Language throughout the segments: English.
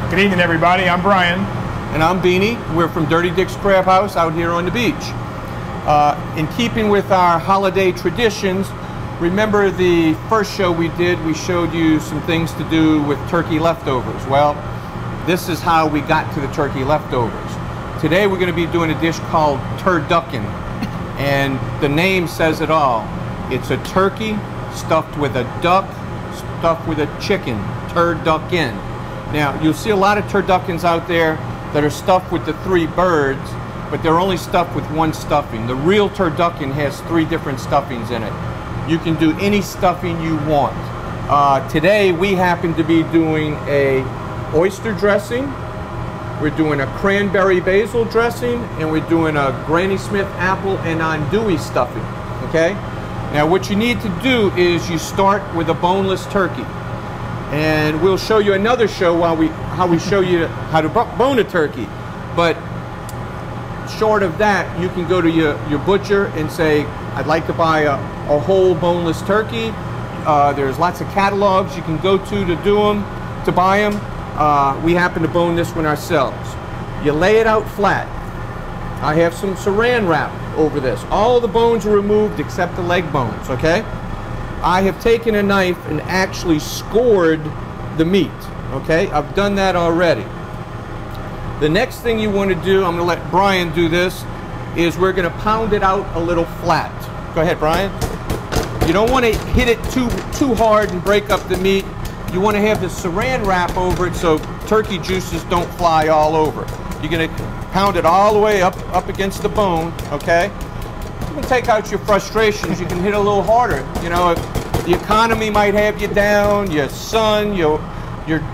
Good evening, everybody. I'm Brian. And I'm Beanie. We're from Dirty Dick's Crab House out here on the beach. In keeping with our holiday traditions, remember the first show we did, we showed you some things to do with turkey leftovers. Well, this is how we got to the turkey leftovers. Today we're going to be doing a dish called Turduckin, and the name says it all. It's a turkey stuffed with a duck, stuffed with a chicken. Turduckin. Now, you'll see a lot of turduckins out there that are stuffed with the 3 birds, but they're only stuffed with 1 stuffing. The real turduckin has 3 different stuffings in it. You can do any stuffing you want. Today, we happen to be doing a oyster dressing, we're doing a cranberry basil dressing, and we're doing a Granny Smith apple and andouille stuffing, okay? Now, what you need to do is you start with a boneless turkey. And we'll show you another show how we show you how to bone a turkey. But short of that, you can go to your butcher and say, I'd like to buy a whole boneless turkey. There's lots of catalogs you can go to buy them. We happen to bone this one ourselves. You lay it out flat. I have some saran wrap over this. All the bones are removed except the leg bones, okay? I have taken a knife and actually scored the meat, okay? I've done that already. The next thing you want to do, I'm going to let Brian do this, is we're going to pound it out a little flat. Go ahead, Brian. You don't want to hit it too hard and break up the meat. You want to have the saran wrap over it so turkey juices don't fly all over. You're going to pound it all the way up against the bone, okay? You can take out your frustrations. You can hit a little harder. You know, if the economy might have you down, your son, your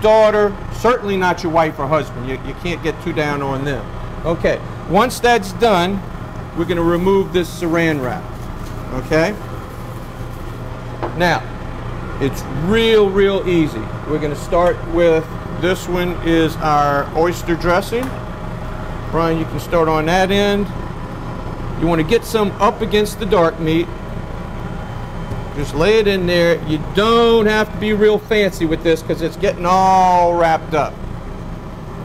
daughter, certainly not your wife or husband. You can't get too down on them. Okay, once that's done, we're going to remove this saran wrap, okay? Now, it's real easy. We're going to start with, this one is our oyster dressing. Brian, you can start on that end. You want to get some up against the dark meat. Just lay it in there. You don't have to be real fancy with this because it's getting all wrapped up.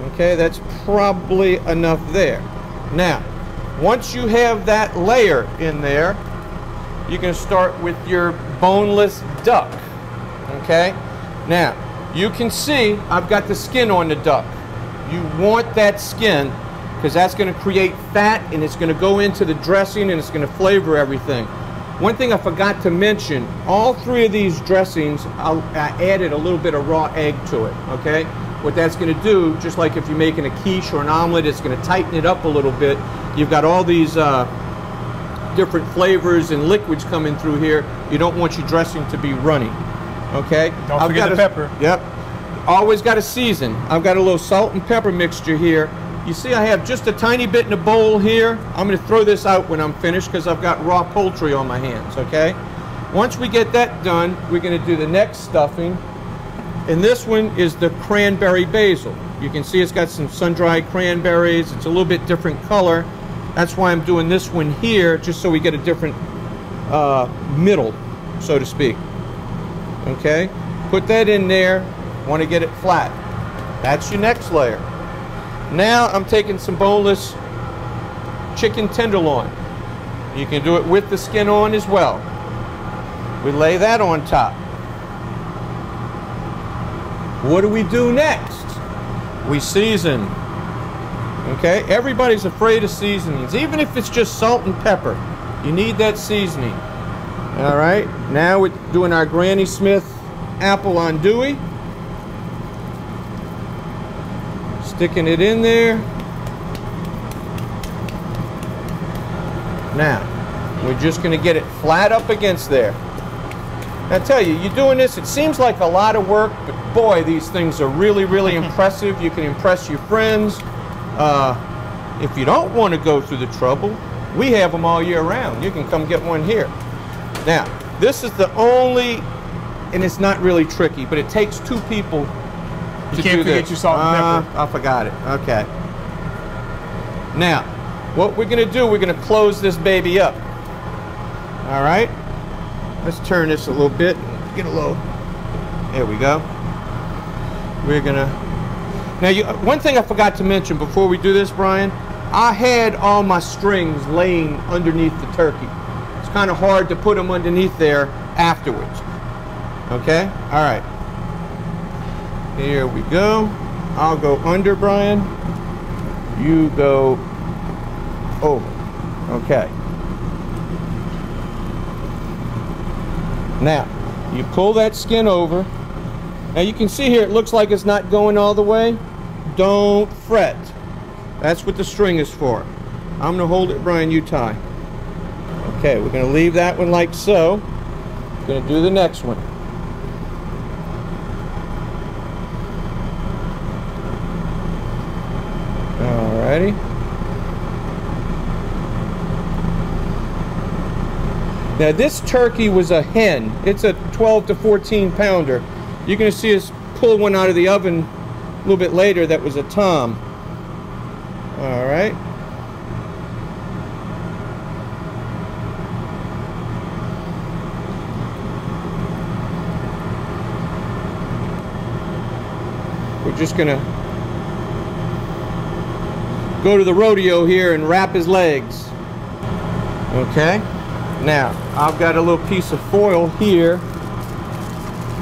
Okay, that's probably enough there. Now, once you have that layer in there, you can start with your boneless duck. Okay, now you can see I've got the skin on the duck. You want that skin because that's going to create fat and it's going to go into the dressing and it's going to flavor everything. One thing I forgot to mention, all 3 of these dressings, I added a little bit of raw egg to it, okay? What that's going to do, just like if you're making a quiche or an omelet, it's going to tighten it up a little bit. You've got all these different flavors and liquids coming through here. You don't want your dressing to be runny, okay? Don't forget the pepper. Yep. Always got to season. I've got a little salt and pepper mixture here. You see I have just a tiny bit in a bowl here. I'm going to throw this out when I'm finished because I've got raw poultry on my hands, okay? Once we get that done, we're going to do the next stuffing. And this one is the cranberry basil. You can see it's got some sun-dried cranberries. It's a little bit different color. That's why I'm doing this one here, just so we get a different middle, so to speak. Okay? Put that in there. Want to get it flat. That's your next layer. Now I'm taking some boneless chicken tenderloin. You can do it with the skin on as well. We lay that on top. What do we do next? We season. Okay, everybody's afraid of seasonings, even if it's just salt and pepper. You need that seasoning. All right, now we're doing our Granny Smith apple andouille. Sticking it in there. Now, we're just going to get it flat up against there. I tell you, you're doing this, it seems like a lot of work, but boy, these things are really impressive. You can impress your friends. If you don't want to go through the trouble, we have them all year round. You can come get one here. Now, this is the only, and it's not really tricky, but it takes 2 people. You can't forget your salt and pepper. I forgot it. Okay. Now, what we're going to do, we're going to close this baby up. All right? Let's turn this a little bit. Get a little. There we go. We're going to Now, one thing I forgot to mention before we do this, Brian, I had all my strings laying underneath the turkey. It's kind of hard to put them underneath there afterwards. Okay? All right. Here we go. I'll go under, Brian. You go over. Okay. Now, you pull that skin over. Now you can see here it looks like it's not going all the way. Don't fret. That's what the string is for. I'm going to hold it, Brian, you tie. Okay, we're going to leave that one like so. We're going to do the next one. Alrighty. Now this turkey was a hen. It's a 12 to 14 pounder. You're going to see us pull one out of the oven a little bit later that was a tom. All right. We're just going to go to the rodeo here and wrap his legs. Okay. Now, I've got a little piece of foil here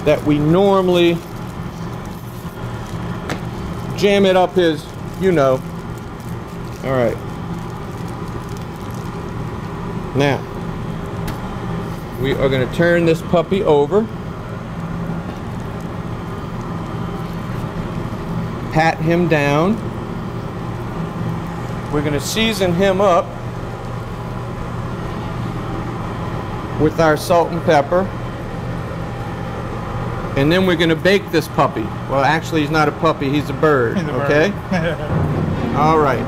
that we normally jam it up his, you know. All right. Now, we are going to turn this puppy over. Pat him down. We're going to season him up with our salt and pepper. And then we're going to bake this puppy. Well, actually, he's not a puppy, he's a bird, okay? All right.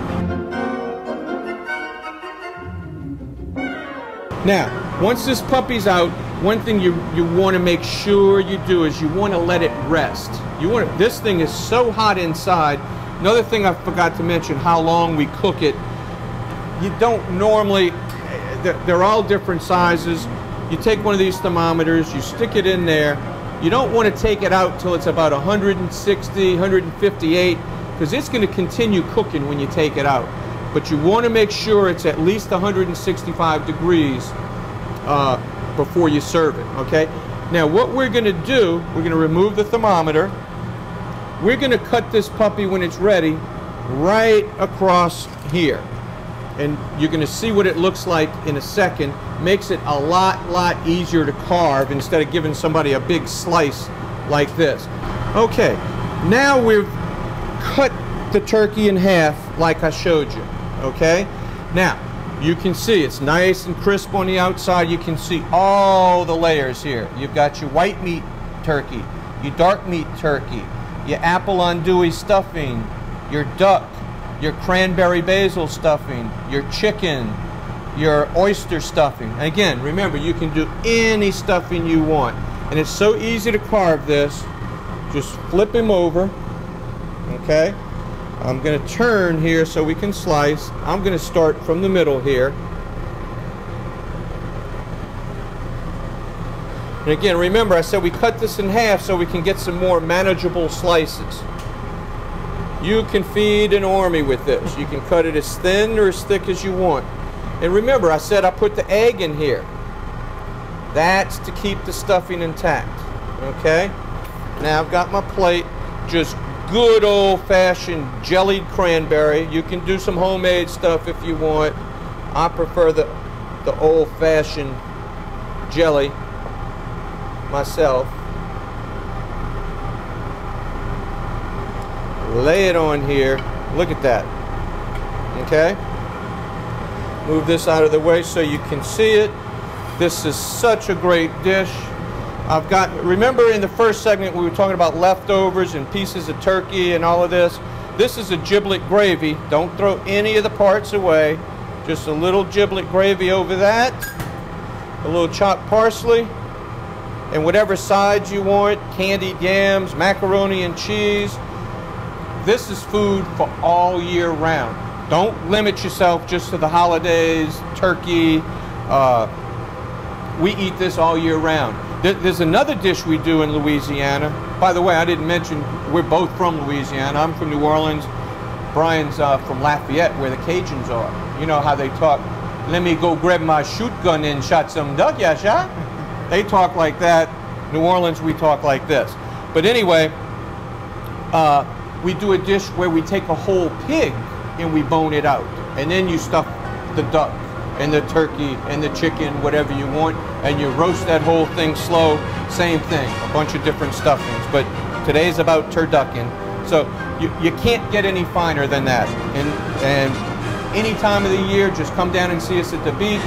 Now, once this puppy's out, one thing you want to make sure you do is you want to let it rest. This thing is so hot inside. Another thing I forgot to mention, how long we cook it. You don't normally, they're all different sizes. You take one of these thermometers, you stick it in there. You don't want to take it out till it's about 160, 158, because it's going to continue cooking when you take it out. But you want to make sure it's at least 165 degrees before you serve it, okay? Now what we're going to do, we're going to remove the thermometer. We're going to cut this puppy when it's ready right across here. And you're going to see what it looks like in a second. Makes it a lot easier to carve instead of giving somebody a big slice like this. Okay, now we've cut the turkey in half like I showed you, okay? Now, you can see it's nice and crisp on the outside. You can see all the layers here. You've got your white meat turkey, your dark meat turkey, your apple andouille stuffing, your duck, your cranberry basil stuffing, your chicken, your oyster stuffing. And again, remember, you can do any stuffing you want. And it's so easy to carve this. Just flip him over, okay? I'm going to turn here so we can slice. I'm going to start from the middle here. And again, remember, I said we cut this in half so we can get some more manageable slices. You can feed an army with this. You can cut it as thin or as thick as you want. And remember, I said I put the egg in here. That's to keep the stuffing intact. Okay? Now I've got my plate. Just good old-fashioned jellied cranberry. You can do some homemade stuff if you want. I prefer the old-fashioned jelly myself. Lay it on here. Look at that. Okay? Move this out of the way so you can see it. This is such a great dish. Remember in the first segment we were talking about leftovers and pieces of turkey and all of this? This is a giblet gravy. Don't throw any of the parts away. Just a little giblet gravy over that. A little chopped parsley. And whatever sides you want, candied yams, macaroni and cheese. This is food for all year round. Don't limit yourself just to the holidays, turkey. We eat this all year round. There's another dish we do in Louisiana. By the way, I didn't mention, we're both from Louisiana. I'm from New Orleans. Brian's from Lafayette, where the Cajuns are. You know how they talk, let me go grab my shoot gun and shot some duck, yeah, shot? They talk like that. New Orleans, we talk like this. But anyway, we do a dish where we take a whole pig and we bone it out. And then you stuff the duck and the turkey and the chicken, whatever you want, and you roast that whole thing slow. Same thing, a bunch of different stuffings. But today's about turducken. So you can't get any finer than that. And any time of the year, just come down and see us at the beach.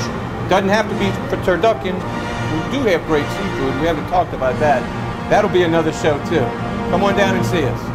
Doesn't have to be for turducken. We do have great seafood. We haven't talked about that. That'll be another show too. Come on down and see us.